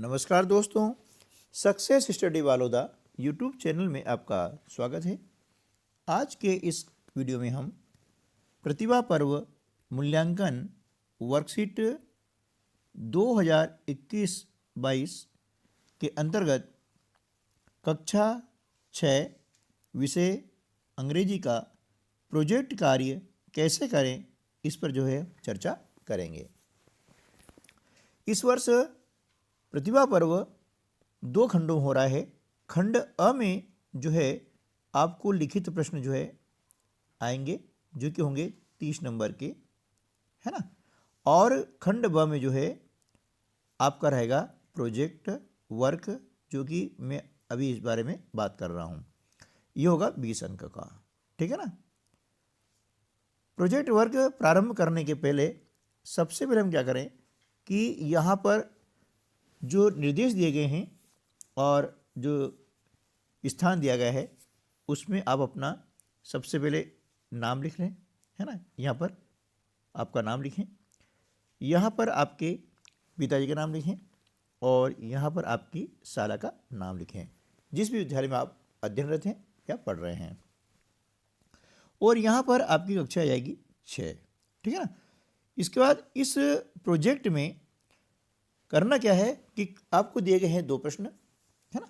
नमस्कार दोस्तों, success study वालोदा YouTube channel में आपका स्वागत है। आज के इस वीडियो में हम प्रतिभा पर्व मूल्यांकन वर्कशीट 2021-22 के अंतर्गत कक्षा 6 विषय अंग्रेजी का प्रोजेक्ट कार्य कैसे करें इस पर चर्चा करेंगे। इस वर्ष प्रतिभा पर्व 2 खंडों में हो रहा है। खंड अ में आपको लिखित प्रश्न आएंगे जो कि होंगे 30 नंबर के, है ना। और खंड ब में आपका रहेगा प्रोजेक्ट वर्क, जो कि मैं अभी इस बारे में बात कर रहा हूँ। ये होगा 20 अंक का, ठीक है ना। प्रोजेक्ट वर्क प्रारंभ करने के पहले सबसे पहले हम क्या करें कि यहाँ पर जो निर्देश दिए गए हैं और जो स्थान दिया गया है उसमें आप अपना सबसे पहले नाम लिख लें, है ना। यहाँ पर आपका नाम लिखें, यहाँ पर आपके पिताजी का नाम लिखें और यहाँ पर आपकी शाला का नाम लिखें, जिस भी विद्यालय में आप अध्ययनरत हैं या पढ़ रहे हैं। और यहाँ पर आपकी कक्षा आएगी 6, ठीक है ना। इसके बाद इस प्रोजेक्ट में करना क्या है कि आपको दिए गए हैं 2 प्रश्न, है ना।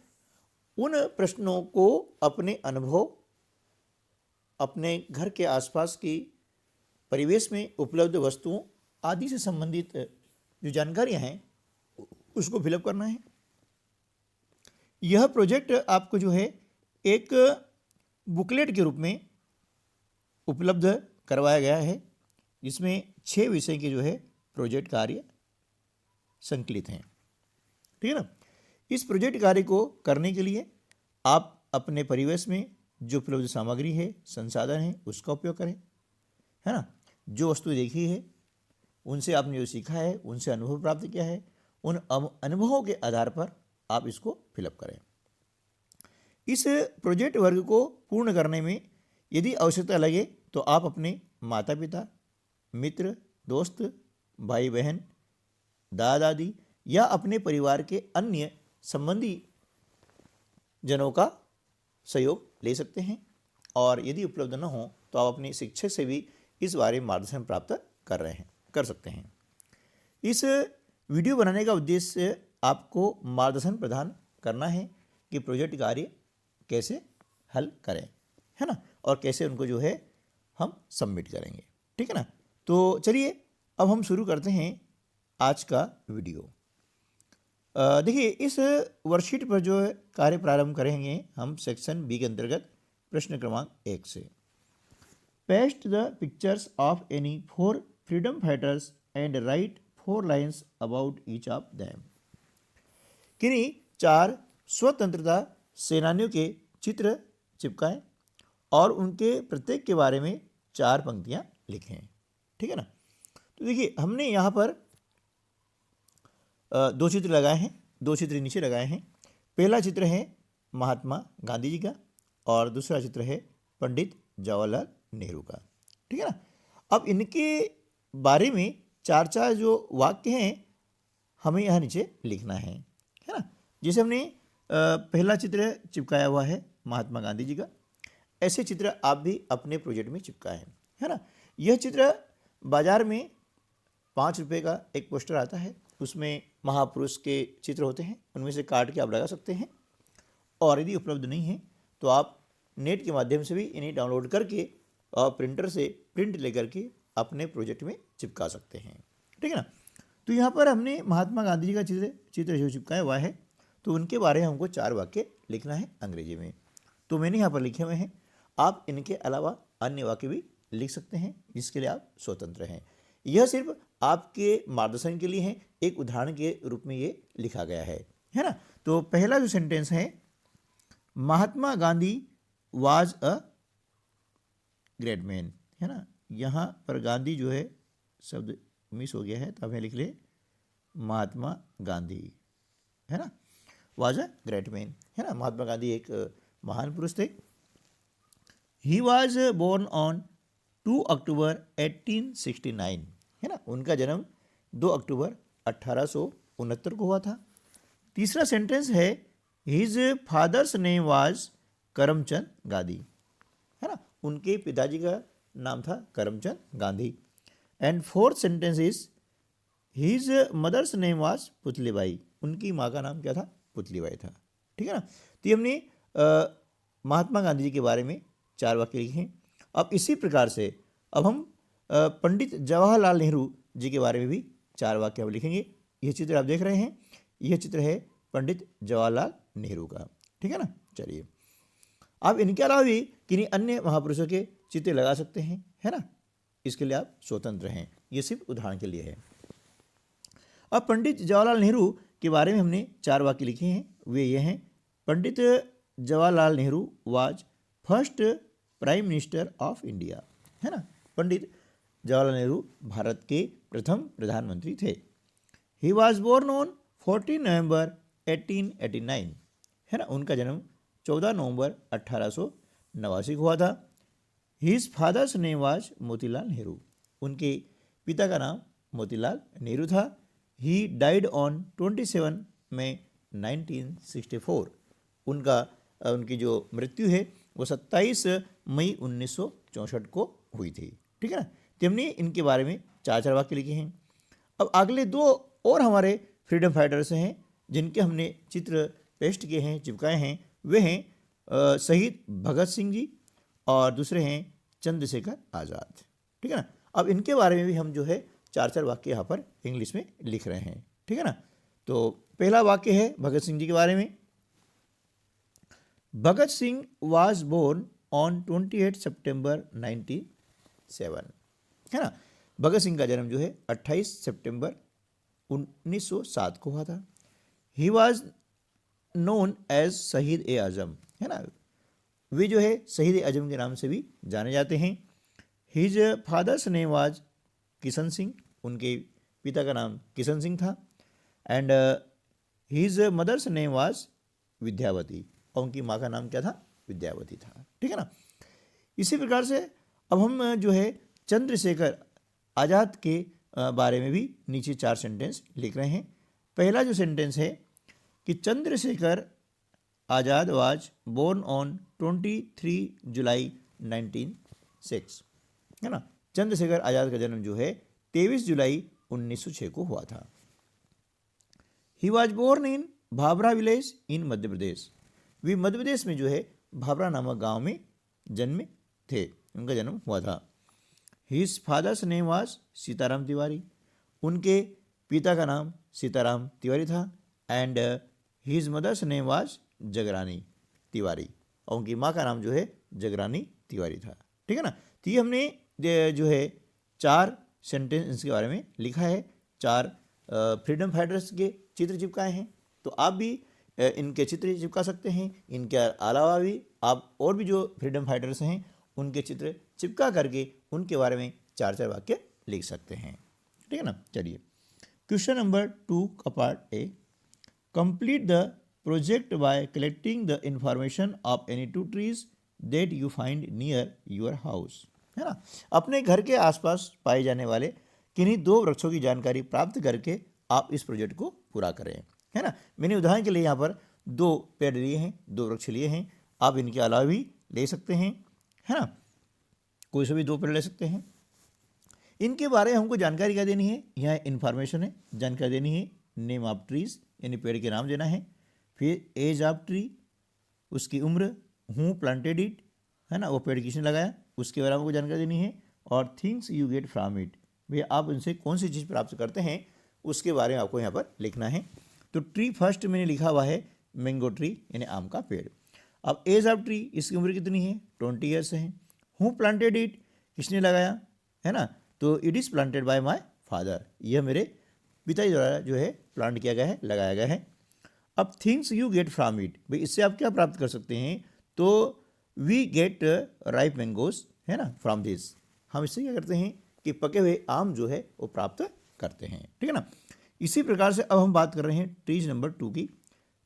उन प्रश्नों को अपने अनुभव, अपने घर के आसपास की परिवेश में उपलब्ध वस्तुओं आदि से संबंधित जो जानकारियां हैं उसको फिलअप करना है। यह प्रोजेक्ट आपको एक बुकलेट के रूप में उपलब्ध करवाया गया है, जिसमें 6 विषय के प्रोजेक्ट कार्य संकलित हैं, ठीक है ना। इस प्रोजेक्ट कार्य को करने के लिए आप अपने परिवेश में जो उपलब्ध सामग्री है, संसाधन है, उसका उपयोग करें, है ना। जो वस्तु देखी है, उनसे आपने जो सीखा है, उनसे अनुभव प्राप्त किया है, उन अनुभवों के आधार पर आप इसको फिलअप करें। इस प्रोजेक्ट वर्ग को पूर्ण करने में यदि आवश्यकता लगे तो आप अपने माता पिता, मित्र, दोस्त, भाई बहन, दादा दादी या अपने परिवार के अन्य संबंधी जनों का सहयोग ले सकते हैं। और यदि उपलब्ध न हो तो आप अपने शिक्षक से भी इस बारे में मार्गदर्शन प्राप्त कर सकते हैं। इस वीडियो बनाने का उद्देश्य आपको मार्गदर्शन प्रदान करना है कि प्रोजेक्ट कार्य कैसे हल करें, है ना, और कैसे उनको हम सबमिट करेंगे, ठीक है ना। तो चलिए अब हम शुरू करते हैं आज का वीडियो। देखिए, इस वर्कशीट पर जो कार्य प्रारंभ करेंगे हम सेक्शन बी के अंतर्गत प्रश्न क्रमांक 1 से। Paste the pictures of any 4 freedom fighters and right 4 lines about each of them. किन्हीं 4 स्वतंत्रता सेनानियों के चित्र चिपकाएं और उनके प्रत्येक के बारे में 4 पंक्तियां लिखें, ठीक है ना। तो देखिए, हमने यहाँ पर 2 चित्र लगाए हैं, 2 चित्र नीचे लगाए हैं। पहला चित्र है महात्मा गांधी जी का और दूसरा चित्र है पंडित जवाहरलाल नेहरू का, ठीक है ना। अब इनके बारे में 4 जो वाक्य हैं हमें यहाँ नीचे लिखना है ना। जैसे हमने पहला चित्र चिपकाया हुआ है महात्मा गांधी जी का, ऐसे चित्र आप भी अपने प्रोजेक्ट में चिपकाएं, है ना। यह चित्र बाजार में 5 रुपये का एक पोस्टर आता है, उसमें महापुरुष के चित्र होते हैं, उनमें से काट के आप लगा सकते हैं। और यदि उपलब्ध नहीं है तो आप नेट के माध्यम से भी इन्हें डाउनलोड करके और प्रिंटर से प्रिंट लेकर के अपने प्रोजेक्ट में चिपका सकते हैं, ठीक है ना। तो यहाँ पर हमने महात्मा गांधी जी का चित्र जो चिपकाया हुआ है, तो उनके बारे में हमको 4 वाक्य लिखना है अंग्रेजी में। तो मैंने यहाँ पर लिखे हुए हैं, आप इनके अलावा अन्य वाक्य भी लिख सकते हैं, जिसके लिए आप स्वतंत्र हैं। यह सिर्फ आपके मार्गदर्शन के लिए है, एक उदाहरण के रूप में ये लिखा गया है ना। तो पहला जो सेंटेंस है, Mahatma Gandhi was a great man, है ना। यहाँ पर गांधी शब्द मिस हो गया है, तो हमें लिख ले महात्मा गांधी, है ना, वाज अ ग्रेट मैन, है ना। महात्मा गांधी एक महान पुरुष थे। ही वाज बोर्न ऑन 2 अक्टूबर 1869, है ना। उनका जन्म 2 अक्टूबर 1869 को हुआ था। तीसरा सेंटेंस है his father's name was Karamchand Gandhi, है ना, उनके पिताजी का नाम था Karamchand Gandhi. And fourth sentence is his mother's name was Putlibai, उनकी माँ का नाम क्या था, पुतलीबाई था। ठीक है ना। तो ये हमने महात्मा गांधी जी के बारे में 4 वाक्य लिखे हैं। अब इसी प्रकार से अब हम पंडित जवाहरलाल नेहरू जी के बारे में भी 4 वाक्य हम लिखेंगे। यह चित्र आप देख रहे हैं, यह चित्र है पंडित जवाहरलाल नेहरू का। ठीक है ना। चलिए, आप इनके अलावा भी किन्हीं अन्य महापुरुषों के चित्र लगा सकते हैं, है ना, इसके लिए आप स्वतंत्र हैं, ये सिर्फ उदाहरण के लिए है। अब पंडित जवाहरलाल नेहरू के बारे में हमने 4 वाक्य लिखे हैं, वे ये हैं। Pandit Jawaharlal Nehru was first prime minister of India, है ना, पंडित जवाहरलाल नेहरू भारत के प्रथम प्रधानमंत्री थे। ही वाज बोर्न ऑन 14 नवंबर 1889, है ना, उनका जन्म 14 नवंबर 1889 को हुआ था। His father's name was Motilal Nehru, उनके पिता का नाम मोतीलाल नेहरू था। ही डाइड ऑन 27 मई 1964, उनकी जो मृत्यु है वो 27 मई 1964 को हुई थी। ठीक है ना। तो हमने इनके बारे में 4 वाक्य लिखे हैं। अब अगले 2 और हमारे फ्रीडम फाइटर्स हैं जिनके हमने चित्र पेस्ट किए हैं, चिपकाए हैं। वे हैं शहीद भगत सिंह जी और दूसरे हैं चंद्रशेखर आज़ाद। ठीक है ना। अब इनके बारे में भी हम जो है 4 वाक्य यहाँ पर इंग्लिश में लिख रहे हैं। ठीक है ना। तो पहला वाक्य है भगत सिंह जी के बारे में। Bhagat Singh was born on 28 सितंबर 1907, है ना, भगत सिंह का जन्म जो है 28 सितंबर 1907 को हुआ था। ही वाज नोन एज शहीद ए आजम, है ना, वे जो है शहीद ए आजम के नाम से भी जाने जाते हैं। His father's name was Kishan Singh, उनके पिता का नाम किशन सिंह था। And his mother's name was Vidyavati, और उनकी माँ का नाम क्या था, विद्यावती था। ठीक है ना। इसी प्रकार से अब हम जो है चंद्रशेखर आज़ाद के बारे में भी नीचे 4 सेंटेंस लिख रहे हैं। पहला जो सेंटेंस है कि Chandrashekhar Azad was born on 23 जुलाई 1906, है ना, चंद्रशेखर आज़ाद का जन्म जो है 23 जुलाई 1906 को हुआ था। He was born in Bhabhra village in Madhya Pradesh, वे मध्य प्रदेश में जो है भाभरा नामक गांव में जन्मे थे, उनका जन्म हुआ था। His father's name was Sitaram Tiwari, उनके पिता का नाम सीताराम तिवारी था। And his mother's name was Jagrani Tiwari, और उनकी माँ का नाम जो है जगरानी तिवारी था। ठीक है ना। तो ये हमने जो है 4 सेंटेंस इसके बारे में लिखा है, 4 फ्रीडम फाइटर्स के चित्र चिपकाए हैं। तो आप भी इनके चित्र चिपका सकते हैं। इनके अलावा भी आप और भी जो फ्रीडम फाइटर्स हैं उनके चित्र चिपका करके उनके बारे में 4 वाक्य लिख सकते हैं। ठीक है ना। चलिए, क्वेश्चन नंबर 2 का part A, complete the project by collecting the information of any 2 trees that you find near your house, है ना, अपने घर के आसपास पाए जाने वाले किन्हीं 2 वृक्षों की जानकारी प्राप्त करके आप इस प्रोजेक्ट को पूरा करें, है ना। मैंने उदाहरण के लिए यहाँ पर 2 पेड़ लिए हैं, 2 वृक्ष लिए हैं, आप इनके अलावा भी ले सकते हैं, है ना, कोई से भी 2 पेड़ ले सकते हैं। इनके बारे में हमको जानकारी क्या देनी है, यहाँ इन्फॉर्मेशन है, जानकारी देनी है। नेम ऑफ ट्रीज यानी पेड़ के नाम देना है, फिर एज ऑफ ट्री, उसकी उम्र, हूँ प्लांटेड इट, है ना, वो पेड़ किसने लगाया, उसके बारे में हमको जानकारी देनी है। और things you get from it, भैया आप उनसे कौन सी चीज़ प्राप्त करते हैं उसके बारे में आपको यहाँ पर लिखना है। तो ट्री फर्स्ट मैंने लिखा हुआ है मैंगो ट्री यानी आम का पेड़। अब एज ऑफ ट्री, इसकी उम्र कितनी है, 20 ईयर्स है। हु प्लांटेड इट, किसने लगाया, है ना, तो it is planted by my father, यह मेरे पिताजी द्वारा जो है प्लांट किया गया है, लगाया गया है। अब things you get from it, भाई इससे आप क्या प्राप्त कर सकते हैं, तो वी गेट राइप मैंगोज, है ना, फ्रॉम दिस, हम इससे क्या करते हैं कि पके हुए आम जो है वो प्राप्त करते हैं। ठीक है ना। इसी प्रकार से अब हम बात कर रहे हैं ट्रीज नंबर 2 की।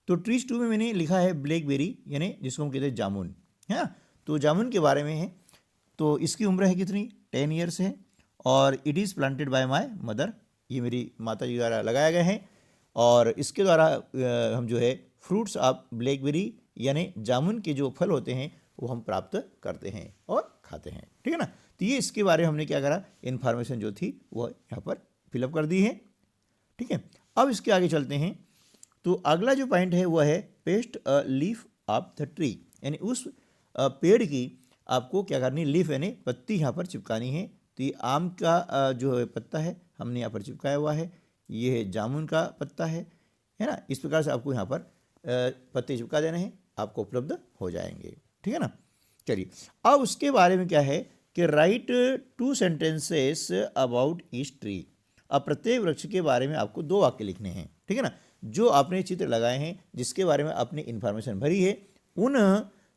तो ट्रीज 2 में मैंने लिखा है ब्लैकबेरी यानी जिसको हम कहते हैं जामुन, है ना, तो जामुन के बारे में है। तो इसकी उम्र है कितनी, 10 ईयर्स है। और it is planted by my mother, ये मेरी माता जी द्वारा लगाया गया है। और इसके द्वारा हम जो है फ्रूट्स ऑफ ब्लैकबेरी यानी जामुन के जो फल होते हैं वो हम प्राप्त करते हैं और खाते हैं। ठीक है ना। तो ये इसके बारे में हमने क्या करा, इन्फॉर्मेशन जो थी वो यहाँ पर फिलअप कर दी है। ठीक है, अब इसके आगे चलते हैं। तो अगला जो पॉइंट है वो है paste a leaf of the tree, यानी उस पेड़ की आपको क्या करनी, लीफ यानी पत्ती यहाँ पर चिपकानी है। तो ये आम का जो है पत्ता है हमने यहाँ पर चिपकाया हुआ है, ये है जामुन का पत्ता है ना। इस प्रकार से आपको यहाँ पर पत्ते चिपका देने हैं, आपको उपलब्ध हो जाएंगे। ठीक है ना। चलिए अब उसके बारे में क्या है कि right 2 sentences about each tree. अब प्रत्येक वृक्ष के बारे में आपको 2 वाक्य लिखने हैं। ठीक है ना। जो आपने चित्र लगाए हैं, जिसके बारे में आपने इन्फॉर्मेशन भरी है, उन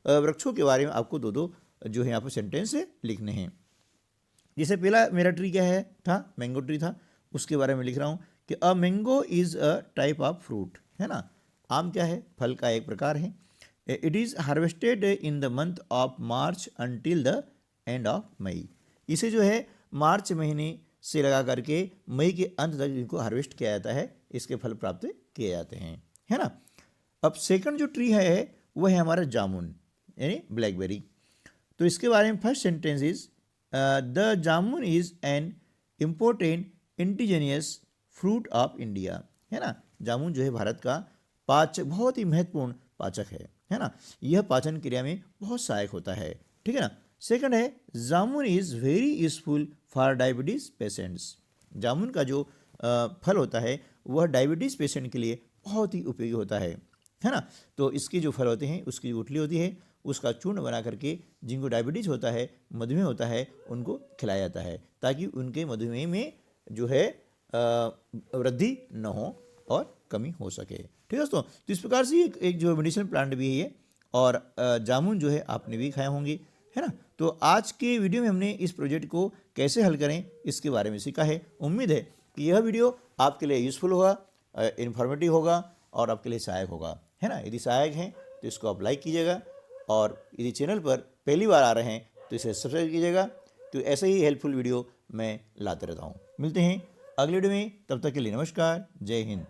वृक्षों के बारे में आपको 2 जो है यहाँ पर सेंटेंस लिखने हैं। जैसे पहला मेरा ट्री क्या है था, मैंगो ट्री था, उसके बारे में लिख रहा हूँ कि a mango is a type of fruit, है ना। आम क्या है, फल का एक प्रकार है। It is harvested in the month of March until the end of May. इसे जो है मार्च महीने से लगा करके मई के अंत तक इनको हार्वेस्ट किया जाता है, इसके फल प्राप्त किए जाते हैं, है ना। अब सेकंड जो ट्री है वह है हमारा जामुन यानी ब्लैकबेरी। तो इसके बारे में first sentence is the jamun is an important indigenous fruit of India, है ना। जामुन जो है भारत का बहुत ही महत्वपूर्ण पाचक है ना। यह पाचन क्रिया में बहुत सहायक होता है। ठीक है ना। सेकंड है jamun is very useful for diabetes patients. जामुन का जो फल होता है वह डायबिटीज़ पेशेंट के लिए बहुत ही उपयोगी होता है ना। तो इसके जो फल होते हैं, उसकी जो गुठली होती है, उसका चूर्ण बना करके जिनको डायबिटीज़ होता है, मधुमेह होता है, उनको खिलाया जाता है ताकि उनके मधुमेह में जो है वृद्धि न हो और कमी हो सके। ठीक है दोस्तों। तो इस प्रकार से एक जो मेडिसिनल प्लांट भी है ये, और जामुन जो है आपने भी खाए होंगे, है ना। तो आज के वीडियो में हमने इस प्रोजेक्ट को कैसे हल करें इसके बारे में सीखा है। उम्मीद है कि यह वीडियो आपके लिए यूज़फुल होगा, इन्फॉर्मेटिव होगा और आपके लिए सहायक होगा, है ना। यदि सहायक हैं तो इसको आप लाइक कीजिएगा, और यदि चैनल पर पहली बार आ रहे हैं तो इसे सब्सक्राइब कीजिएगा। तो ऐसे ही हेल्पफुल वीडियो मैं लाते रहता हूँ। मिलते हैं अगले वीडियो में, तब तक के लिए नमस्कार, जय हिंद।